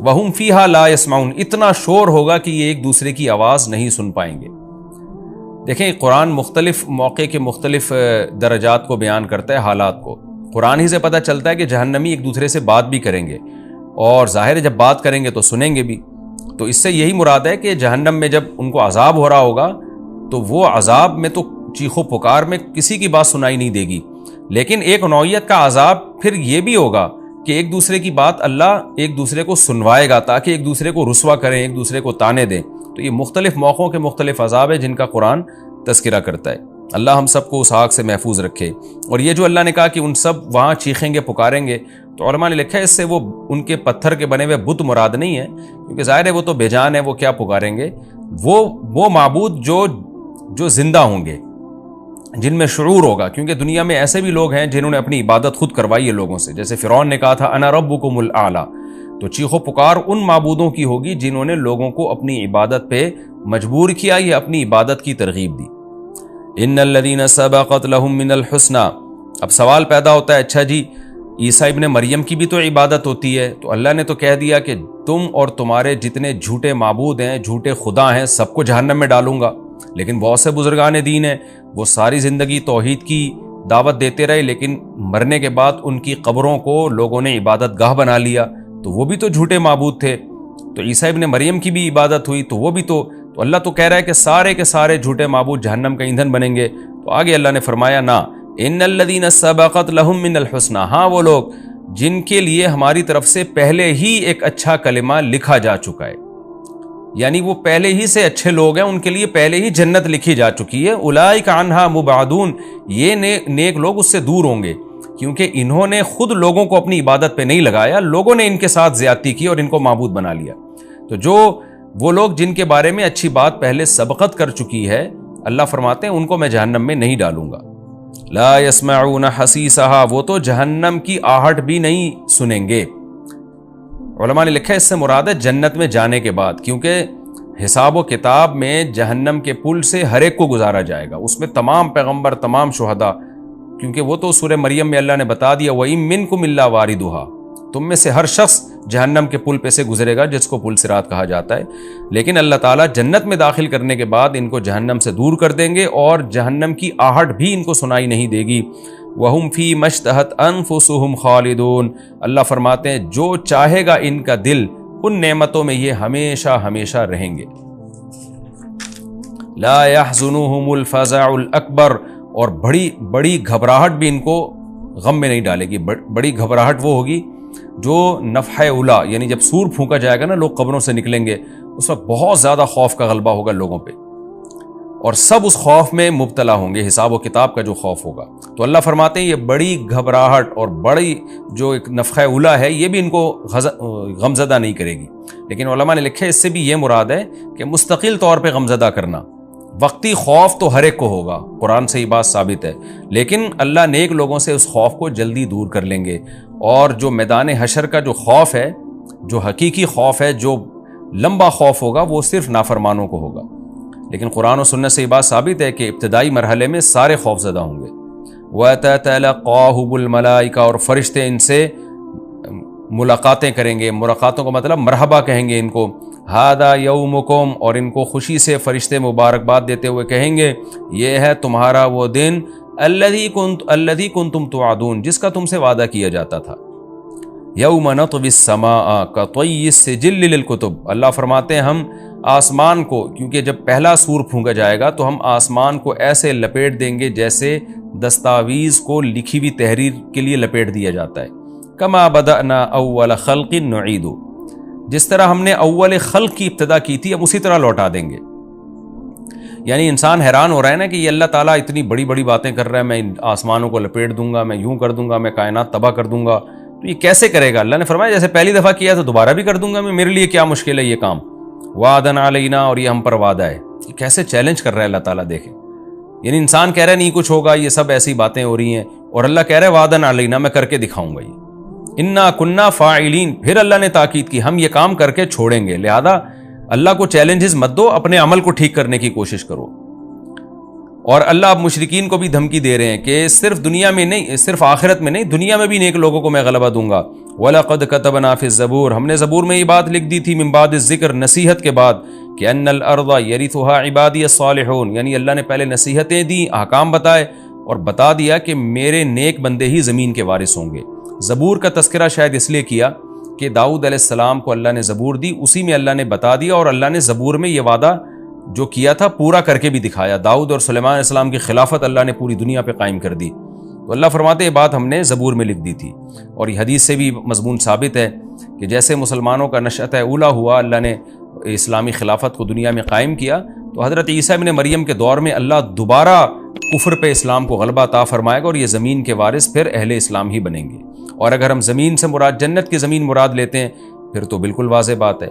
وہم فیہا لا یسمعون، اتنا شور ہوگا کہ یہ ایک دوسرے کی آواز نہیں سن پائیں گے۔ دیکھیں قرآن مختلف موقع کے مختلف درجات کو بیان کرتا ہے، حالات کو۔ قرآن ہی سے پتہ چلتا ہے کہ جہنمی ایک دوسرے سے بات بھی کریں گے، اور ظاہر ہے جب بات کریں گے تو سنیں گے بھی۔ تو اس سے یہی مراد ہے کہ جہنم میں جب ان کو عذاب ہو رہا ہوگا تو وہ عذاب میں تو چیخ و پکار میں کسی کی بات سنائی نہیں دے گی، لیکن ایک نوعیت کا عذاب پھر یہ بھی ہوگا کہ ایک دوسرے کی بات اللہ ایک دوسرے کو سنوائے گا تاکہ ایک دوسرے کو رسوا کریں، ایک دوسرے کو تانے دیں۔ تو یہ مختلف موقعوں کے مختلف عذاب ہے جن کا قرآن تذکرہ کرتا ہے۔ اللہ ہم سب کو اس آگ سے محفوظ رکھے۔ اور یہ جو اللہ نے کہا کہ ان سب وہاں چیخیں گے پکاریں گے، تو علماء نے لکھا ہے اس سے وہ ان کے پتھر کے بنے ہوئے بت مراد نہیں ہے، کیونکہ ظاہر ہے وہ تو بے جان ہے، وہ کیا پکاریں گے؟ وہ معبود جو زندہ ہوں گے، جن میں شعور ہوگا، کیونکہ دنیا میں ایسے بھی لوگ ہیں جنہوں نے اپنی عبادت خود کروائی ہے لوگوں سے، جیسے فرعون نے کہا تھا انا ربکم الاعلی۔ تو چیخ و پکار ان معبودوں کی ہوگی جنہوں نے لوگوں کو اپنی عبادت پہ مجبور کیا یا اپنی عبادت کی ترغیب دی۔ ان الذین سبقت لہم من الحسنی۔ اب سوال پیدا ہوتا ہے، اچھا جی عیسیٰ ابن مریم کی بھی تو عبادت ہوتی ہے، تو اللہ نے تو کہہ دیا کہ تم اور تمہارے جتنے جھوٹے معبود ہیں، جھوٹے خدا ہیں، سب کو جہنم میں ڈالوں گا۔ لیکن بہت سے بزرگان دین ہیں، وہ ساری زندگی توحید کی دعوت دیتے رہے، لیکن مرنے کے بعد ان کی قبروں کو لوگوں نے عبادت گاہ بنا لیا، تو وہ بھی تو جھوٹے معبود تھے۔ تو عیسیٰ ابن مریم کی بھی عبادت ہوئی، تو وہ بھی تو اللہ تو کہہ رہا ہے کہ سارے کے سارے جھوٹے معبود جہنم کا ایندھن بنیں گے۔ تو آگے اللہ نے فرمایا نا ان الذین سبقت لہم من الحسنی، ہاں وہ لوگ جن کے لیے ہماری طرف سے پہلے ہی ایک اچھا کلمہ لکھا جا چکا ہے، یعنی وہ پہلے ہی سے اچھے لوگ ہیں، ان کے لیے پہلے ہی جنت لکھی جا چکی ہے۔ اولئک عنہا مبعدون، یہ نیک لوگ اس سے دور ہوں گے، کیونکہ انہوں نے خود لوگوں کو اپنی عبادت پہ نہیں لگایا، لوگوں نے ان کے ساتھ زیادتی کی اور ان کو معبود بنا لیا۔ تو جو وہ لوگ جن کے بارے میں اچھی بات پہلے سبقت کر چکی ہے، اللہ فرماتے ہیں ان کو میں جہنم میں نہیں ڈالوں گا۔ لا يسمعون حسیسہا، وہ تو جہنم کی آہٹ بھی نہیں سنیں گے۔ علماء نے لکھا ہے اس سے مراد ہے جنت میں جانے کے بعد، کیونکہ حساب و کتاب میں جہنم کے پل سے ہر ایک کو گزارا جائے گا، اس میں تمام پیغمبر، تمام شہداء، کیونکہ وہ تو سورہ مریم میں اللہ نے بتا دیا وَإِن مِّنكُمْ إِلَّا وَارِدُهَا، تم میں سے ہر شخص جہنم کے پل پہ سے گزرے گا، جس کو پل صراط کہا جاتا ہے۔ لیکن اللہ تعالیٰ جنت میں داخل کرنے کے بعد ان کو جہنم سے دور کر دیں گے، اور جہنم کی آہٹ بھی ان کو سنائی نہیں دے گی۔ وَهُمْ فِي مَا اشْتَهَتْ أَنفُسُهُمْ خَالِدُونَ، اللہ فرماتے ہیں جو چاہے گا ان کا دل، ان نعمتوں میں یہ ہمیشہ ہمیشہ رہیں گے۔ لا يحزنهم الفزع الأكبر، اور بڑی گھبراہٹ بھی ان کو غم میں نہیں ڈالے گی۔ بڑی گھبراہٹ وہ ہوگی جو نفحہ اولا، یعنی جب سور پھونکا جائے گا نا، لوگ قبروں سے نکلیں گے، اس وقت بہت زیادہ خوف کا غلبہ ہوگا لوگوں پہ، اور سب اس خوف میں مبتلا ہوں گے، حساب و کتاب کا جو خوف ہوگا۔ تو اللہ فرماتے ہیں یہ بڑی گھبراہٹ اور بڑی جو ایک نفخہ اولا ہے، یہ بھی ان کو غمزدہ نہیں کرے گی۔ لیکن علماء نے لکھے اس سے بھی یہ مراد ہے کہ مستقل طور پہ غمزدہ کرنا، وقتی خوف تو ہر ایک کو ہوگا، قرآن سے یہ بات ثابت ہے، لیکن اللہ نیک لوگوں سے اس خوف کو جلدی دور کر لیں گے۔ اور جو میدان حشر کا جو خوف ہے، جو حقیقی خوف ہے، جو لمبا خوف ہوگا، وہ صرف نافرمانوں کو ہوگا۔ لیکن قرآن و سنت سے یہ بات ثابت ہے کہ ابتدائی مرحلے میں سارے خوف زدہ ہوں گے۔ وَتَتَلَقَّاهُمُ الْمَلَائِكَةُ، اور فرشتے ان سے ملاقاتیں کریں گے، ملاقاتوں کا مطلب مرحبا کہیں گے ان کو، هَذَا يَوْمُكُمْ، اور ان کو خوشی سے فرشتے مبارکباد دیتے ہوئے کہیں گے یہ ہے تمہارا وہ دن الذی کنتم توعدون، جس کا تم سے وعدہ کیا جاتا تھا۔ یوم نطوی السماء کطی السجل للکتب، اللہ فرماتے ہیں ہم آسمان کو، کیونکہ جب پہلا سور پھونکا جائے گا تو ہم آسمان کو ایسے لپیٹ دیں گے جیسے دستاویز کو لکھی ہوئی تحریر کے لیے لپیٹ دیا جاتا ہے۔ کما بدأنا اول خلق نعید، جس طرح ہم نے اول خلق کی ابتدا کی تھی ہم اسی طرح لوٹا دیں گے۔ یعنی انسان حیران ہو رہا ہے نا کہ یہ اللہ تعالیٰ اتنی بڑی بڑی باتیں کر رہا ہے، میں آسمانوں کو لپیٹ دوں گا، میں یوں کر دوں گا، میں کائنات تباہ کر دوں گا، تو یہ کیسے کرے گا؟ اللہ نے فرمایا جیسے پہلی دفعہ کیا تو دوبارہ بھی کر دوں گا میں، میرے لیے کیا مشکل ہے یہ کام۔ وعدن علینا، اور یہ ہم پر وعدہ ہے۔ یہ کیسے چیلنج کر رہا ہے اللہ تعالیٰ، دیکھیں، یعنی انسان کہہ رہا ہے نہیں کچھ ہوگا، یہ سب ایسی باتیں ہو رہی ہیں، اور اللہ کہہ رہا ہے وعدن علینا، میں کر کے دکھاؤں گا یہ۔ انا کننا فاعلین، پھر اللہ نے تاکید کی ہم یہ کام کر کے چھوڑیں گے، لہذا اللہ کو چیلنجز مت دو، اپنے عمل کو ٹھیک کرنے کی کوشش کرو۔ اور اللہ اب مشرکین کو بھی دھمکی دے رہے ہیں کہ صرف دنیا میں نہیں، صرف آخرت میں نہیں، دنیا میں بھی نیک لوگوں کو میں غلبہ دوں گا، وَلَقَدْ كَتَبْنَا فِي الزَّبُورِ، ہم نے زبور میں یہ بات لکھ دی تھی، من بعد الذکر، نصیحت کے بعد، کہ ان الارض یرثها عبادی الصالحون، یعنی اللہ نے پہلے نصیحتیں دی، احکام بتائے اور بتا دیا کہ میرے نیک بندے ہی زمین کے وارث ہوں گے۔ زبور کا تذکرہ شاید اس لیے کیا کہ داؤد علیہ السلام کو اللہ نے زبور دی، اسی میں اللہ نے بتا دیا، اور اللہ نے زبور میں یہ وعدہ جو کیا تھا پورا کر کے بھی دکھایا۔ داؤد اور سلیمان علیہ السلام کی خلافت اللہ نے پوری دنیا پہ قائم کر دی، تو اللہ فرماتے ہیں یہ بات ہم نے زبور میں لکھ دی تھی۔ اور یہ حدیث سے بھی مضمون ثابت ہے کہ جیسے مسلمانوں کا نشأت اولا ہوا، اللہ نے اسلامی خلافت کو دنیا میں قائم کیا، تو حضرت عیسیٰ ابن مریم کے دور میں اللہ دوبارہ کفر پہ اسلام کو غلبہ عطا فرمائے گا، اور یہ زمین کے وارث پھر اہل اسلام ہی بنیں گے۔ اور اگر ہم زمین سے مراد جنت کی زمین مراد لیتے ہیں پھر تو بالکل واضح بات ہے۔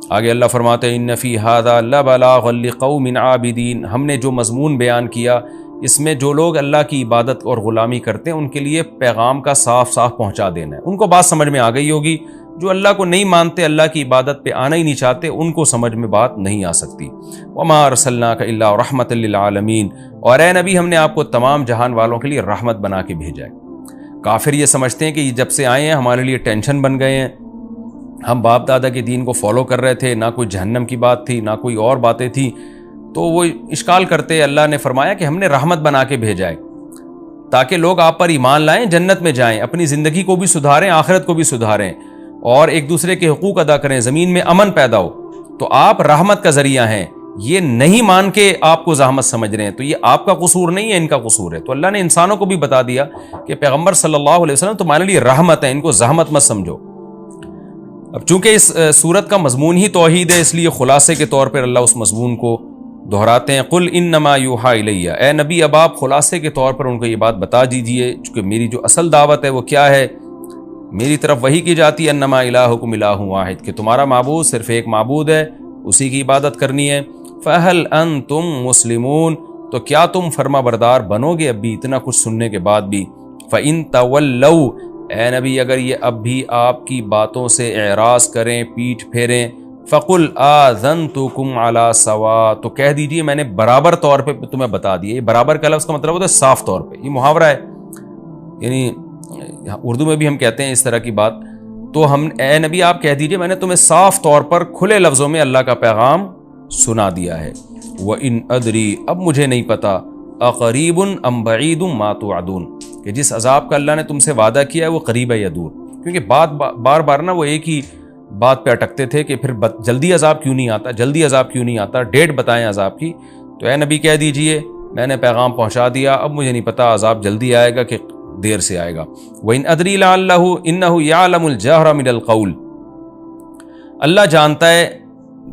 آگے اللہ فرماتے ہیں ان فی ھذا لبلاغا لقوم عابدین، ہم نے جو مضمون بیان کیا اس میں جو لوگ اللہ کی عبادت اور غلامی کرتے ہیں ان کے لیے پیغام کا صاف صاف پہنچا دینا ہے۔ ان کو بات سمجھ میں آ گئی ہوگی، جو اللہ کو نہیں مانتے، اللہ کی عبادت پہ آنا ہی نہیں چاہتے، ان کو سمجھ میں بات نہیں آ سکتی۔ وما ارسلناک الا رحمۃ للعالمین، اور اے نبی ہم نے آپ کو تمام جہان والوں کے لیے رحمت بنا کے بھیجا ہے۔ کافر یہ سمجھتے ہیں کہ یہ جب سے آئے ہیں ہمارے لیے ٹینشن بن گئے ہیں، ہم باپ دادا کے دین کو فالو کر رہے تھے، نہ کوئی جہنم کی بات تھی نہ کوئی اور باتیں تھیں، تو وہ اشکال کرتے، اللہ نے فرمایا کہ ہم نے رحمت بنا کے بھیجا ہے تاکہ لوگ آپ پر ایمان لائیں، جنت میں جائیں، اپنی زندگی کو بھی سدھاریں، آخرت کو بھی سدھاریں، اور ایک دوسرے کے حقوق ادا کریں، زمین میں امن پیدا ہو۔ تو آپ رحمت کا ذریعہ ہیں، یہ نہیں مان کے آپ کو زحمت سمجھ رہے ہیں، تو یہ آپ کا قصور نہیں ہے، ان کا قصور ہے۔ تو اللہ نے انسانوں کو بھی بتا دیا کہ پیغمبر صلی اللہ علیہ وسلم تمہارے لیے رحمت ہے، ان کو زحمت مت سمجھو۔ اب چونکہ اس سورت کا مضمون ہی توحید ہے، اس لیے خلاصے کے طور پر اللہ اس مضمون کو دہراتے ہیں۔ قل انما یوحی الیہ، اے نبی اب آپ خلاصے کے طور پر ان کو یہ بات بتا دیجئے، چونکہ میری جو اصل دعوت ہے وہ کیا ہے، میری طرف وہی کی جاتی ہے، انما الہکم الہ واحد، کہ تمہارا معبود صرف ایک معبود ہے، اسی کی عبادت کرنی ہے۔ فہل انتم مسلمون، تو کیا تم فرما بردار بنو گے اب بھی اتنا کچھ سننے کے بعد بھی؟ فإن تولوا، اے نبی اگر یہ اب بھی آپ کی باتوں سے اعراض کریں، پیٹھ پھیریں، فقل آذنتکم علی سوا، تو کہہ دیجئے میں نے برابر طور پہ تمہیں بتا دیا۔ یہ برابر کا لفظ کا مطلب ہوتا ہے صاف طور پہ، یہ محاورہ ہے، یعنی اردو میں بھی ہم کہتے ہیں اس طرح کی بات۔ تو ہم اے نبی آپ کہہ دیجئے میں نے تمہیں صاف طور پر کھلے لفظوں میں اللہ کا پیغام سنا دیا ہے۔ وَإِنْ أَدْرِي، اب مجھے نہیں پتا، أَقَرِيبٌ أَمْ بَعِيدٌ مَا تُوعَدُونَ، کہ جس عذاب کا اللہ نے تم سے وعدہ کیا ہے وہ قریب ہے یا دور، کیونکہ بار بار نا وہ ایک ہی بات پہ اٹکتے تھے کہ پھر جلدی عذاب کیوں نہیں آتا، جلدی عذاب کیوں نہیں آتا، ڈیٹ بتائیں عذاب کی۔ تو اے نبی کہہ دیجئے میں نے پیغام پہنچا دیا، اب مجھے نہیں پتا عذاب جلدی آئے گا کہ دیر سے آئے گا۔ وَإِنْ أَدْرِي لَعَلَّهُ إِنَّهُ يَعْلَمُ الْجَهْرَ مِنَ الْقَوْلِ، اللہ جانتا ہے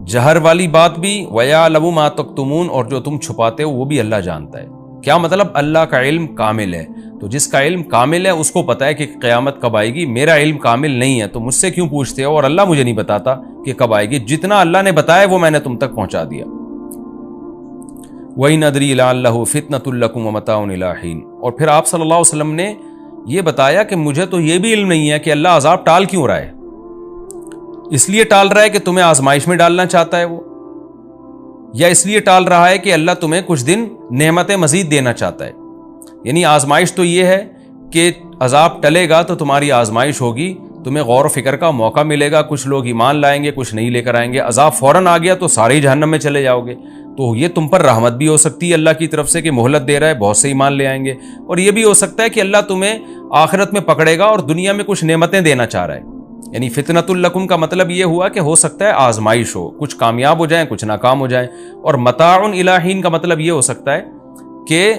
جہر والی بات بھی، وَيَعْلَمُ مَا تَكْتُمُونَ، اور جو تم چھپاتے ہو وہ بھی اللہ جانتا ہے۔ کیا مطلب؟ اللہ کا علم کامل ہے، تو جس کا علم کامل ہے اس کو پتہ ہے کہ قیامت کب آئے گی۔ میرا علم کامل نہیں ہے تو مجھ سے کیوں پوچھتے ہو، اور اللہ مجھے نہیں بتاتا کہ کب آئے گی، جتنا اللہ نے بتایا وہ میں نے تم تک پہنچا دیا۔ وَإِنْ أَدْرِي لَعَلَّهُ فِتْنَةٌ لَكُمْ وَمَتَاعٌ إِلَىٰ حِينٍ، اور پھر آپ صلی اللہ علیہ وسلم نے یہ بتایا کہ مجھے تو یہ بھی علم نہیں ہے کہ اللہ عذاب ٹال کیوں رہا ہے، اس لیے ٹال رہا ہے کہ تمہیں آزمائش میں ڈالنا چاہتا ہے وہ، یا اس لیے ٹال رہا ہے کہ اللہ تمہیں کچھ دن نعمتیں مزید دینا چاہتا ہے۔ یعنی آزمائش تو یہ ہے کہ عذاب ٹلے گا تو تمہاری آزمائش ہوگی، تمہیں غور و فکر کا موقع ملے گا، کچھ لوگ ایمان لائیں گے، کچھ نہیں لے کر آئیں گے، عذاب فوراً آ گیا تو سارے ہی جہنم میں چلے جاؤ گے۔ تو یہ تم پر رحمت بھی ہو سکتی ہے اللہ کی طرف سے کہ مہلت دے رہا ہے، بہت سے ایمان لے آئیں گے، اور یہ بھی ہو سکتا ہے کہ اللہ تمہیں آخرت میں پکڑے گا اور دنیا میں کچھ نعمتیں دینا چاہ رہا ہے۔ یعنی فتنۃ لکم کا مطلب یہ ہوا کہ ہو سکتا ہے آزمائش ہو، کچھ کامیاب ہو جائیں کچھ ناکام ہو جائیں، اور متاع الی حین کا مطلب یہ ہو سکتا ہے کہ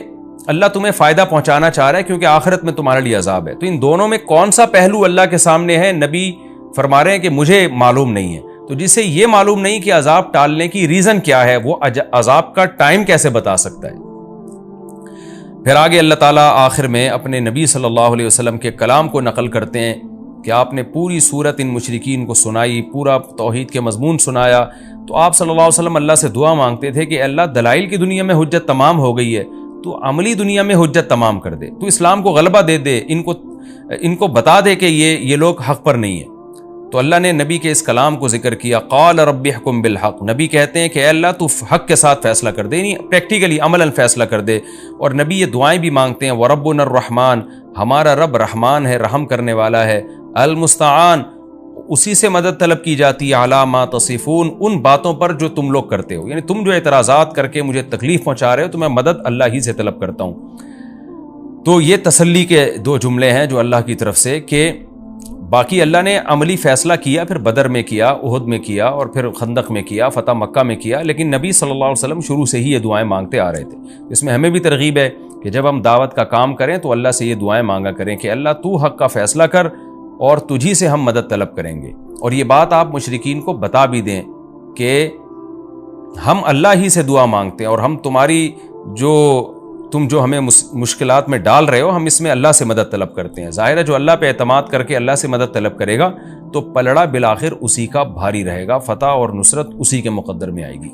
اللہ تمہیں فائدہ پہنچانا چاہ رہا ہے کیونکہ آخرت میں تمہارے لیے عذاب ہے۔ تو ان دونوں میں کون سا پہلو اللہ کے سامنے ہے؟ نبی فرما رہے ہیں کہ مجھے معلوم نہیں ہے۔ تو جسے یہ معلوم نہیں کہ عذاب ٹالنے کی ریزن کیا ہے، وہ عذاب کا ٹائم کیسے بتا سکتا ہے؟ پھر آگے اللہ تعالیٰ آخر میں اپنے نبی صلی اللہ علیہ وسلم کے کلام کو نقل کرتے ہیں کہ آپ نے پوری صورت ان مشرکین کو سنائی، پورا توحید کے مضمون سنایا، تو آپ صلی اللہ علیہ وسلم اللہ سے دعا مانگتے تھے کہ اللہ دلائل کی دنیا میں حجت تمام ہو گئی ہے، تو عملی دنیا میں حجت تمام کر دے، تو اسلام کو غلبہ دے دے، ان کو بتا دے کہ یہ لوگ حق پر نہیں ہیں۔ تو اللہ نے نبی کے اس کلام کو ذکر کیا، قال رب احکم بالحق، نبی کہتے ہیں کہ اے اللہ تو حق کے ساتھ فیصلہ کر دے، یعنی پریکٹیکلی عملاً فیصلہ کر دے۔ اور نبی یہ دعائیں بھی مانگتے ہیں، وربنا الرحمن، ہمارا رب رحمان ہے، رحم کرنے والا ہے، المستعان، اسی سے مدد طلب کی جاتی ہے، علی ما تصفون، ان باتوں پر جو تم لوگ کرتے ہو، یعنی تم جو اعتراضات کر کے مجھے تکلیف پہنچا رہے ہو تو میں مدد اللہ ہی سے طلب کرتا ہوں۔ تو یہ تسلی کے دو جملے ہیں جو اللہ کی طرف سے، کہ باقی اللہ نے عملی فیصلہ کیا، پھر بدر میں کیا، احد میں کیا، اور پھر خندق میں کیا، فتح مکہ میں کیا، لیکن نبی صلی اللہ علیہ وسلم شروع سے ہی یہ دعائیں مانگتے آ رہے تھے۔ اس میں ہمیں بھی ترغیب ہے کہ جب ہم دعوت کا کام کریں تو اللہ سے یہ دعائیں مانگا کریں کہ اللہ تو حق کا فیصلہ کر اور تجھی سے ہم مدد طلب کریں گے۔ اور یہ بات آپ مشرکین کو بتا بھی دیں کہ ہم اللہ ہی سے دعا مانگتے ہیں، اور ہم تم جو ہمیں مشکلات میں ڈال رہے ہو، ہم اس میں اللہ سے مدد طلب کرتے ہیں۔ ظاہر ہے جو اللہ پہ اعتماد کر کے اللہ سے مدد طلب کرے گا تو پلڑا بالآخر اسی کا بھاری رہے گا، فتح اور نصرت اسی کے مقدر میں آئے گی۔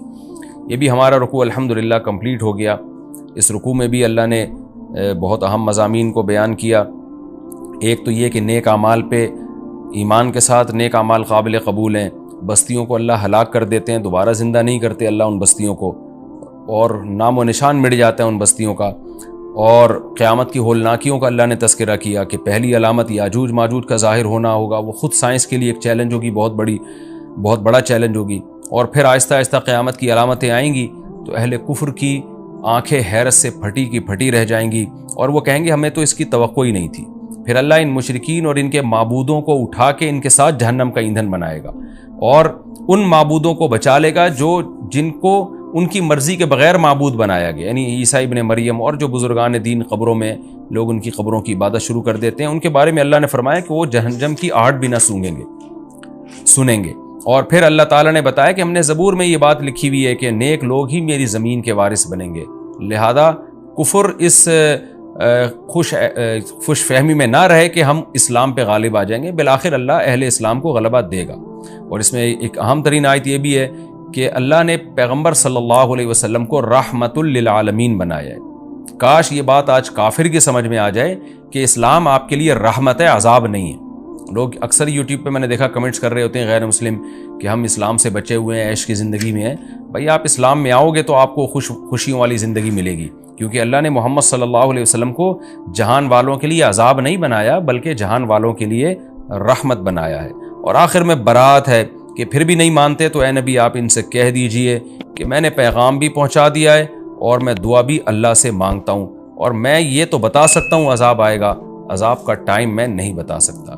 یہ بھی ہمارا رکوع الحمدللہ کمپلیٹ ہو گیا۔ اس رکوع میں بھی اللہ نے بہت اہم مضامین کو بیان کیا۔ ایک تو یہ کہ نیک اعمال پہ ایمان کے ساتھ نیک اعمال قابل قبول ہیں، بستیوں کو اللہ ہلاک کر دیتے ہیں، دوبارہ زندہ نہیں کرتے اللہ ان بستیوں کو، اور نام و نشان مٹ جاتا ہے ان بستیوں کا۔ اور قیامت کی ہولناکیوں کا اللہ نے تذکرہ کیا کہ پہلی علامت یاجوج ماجوج کا ظاہر ہونا ہوگا، وہ خود سائنس کے لیے ایک چیلنج ہوگی، بہت بڑا چیلنج ہوگی۔ اور پھر آہستہ آہستہ قیامت کی علامتیں آئیں گی تو اہل کفر کی آنکھیں حیرت سے پھٹی کی پھٹی رہ جائیں گی، اور وہ کہیں گے ہمیں تو اس کی توقع ہی نہیں تھی۔ پھر اللہ ان مشرکین اور ان کے معبودوں کو اٹھا کے ان کے ساتھ جہنم کا ایندھن بنائے گا، اور ان معبودوں کو بچا لے گا جن کو ان کی مرضی کے بغیر معبود بنایا گیا، یعنی عیسیٰ ابن مریم اور جو بزرگان دین قبروں میں لوگ ان کی قبروں کی عبادت شروع کر دیتے ہیں، ان کے بارے میں اللہ نے فرمایا کہ وہ جہنم کی آہٹ بھی نہ سنیں گے۔ اور پھر اللہ تعالیٰ نے بتایا کہ ہم نے زبور میں یہ بات لکھی ہوئی ہے کہ نیک لوگ ہی میری زمین کے وارث بنیں گے، لہذا کفر اس خوش فہمی میں نہ رہے کہ ہم اسلام پہ غالب آ جائیں گے، بالآخر اللہ اہل اسلام کو غلبہ دے گا۔ اور اس میں ایک اہم ترین آیت یہ بھی ہے کہ اللہ نے پیغمبر صلی اللہ علیہ وسلم کو رحمت للعالمین بنایا ہے۔ کاش یہ بات آج کافر کی سمجھ میں آ جائے کہ اسلام آپ کے لیے رحمت ہے، عذاب نہیں ہے۔ لوگ اکثر یوٹیوب پہ میں نے دیکھا کمنٹس کر رہے ہوتے ہیں غیر مسلم کہ ہم اسلام سے بچے ہوئے ہیں، عیش کی زندگی میں ہیں۔ بھائی آپ اسلام میں آؤ گے تو آپ کو خوشیوں والی زندگی ملے گی، کیونکہ اللہ نے محمد صلی اللہ علیہ وسلم کو جہان والوں کے لیے عذاب نہیں بنایا بلکہ جہان والوں کے لیے رحمت بنایا ہے۔ اور آخر میں برات ہے کہ پھر بھی نہیں مانتے تو اے نبی آپ ان سے کہہ دیجئے کہ میں نے پیغام بھی پہنچا دیا ہے اور میں دعا بھی اللہ سے مانگتا ہوں، اور میں یہ تو بتا سکتا ہوں عذاب آئے گا، عذاب کا ٹائم میں نہیں بتا سکتا۔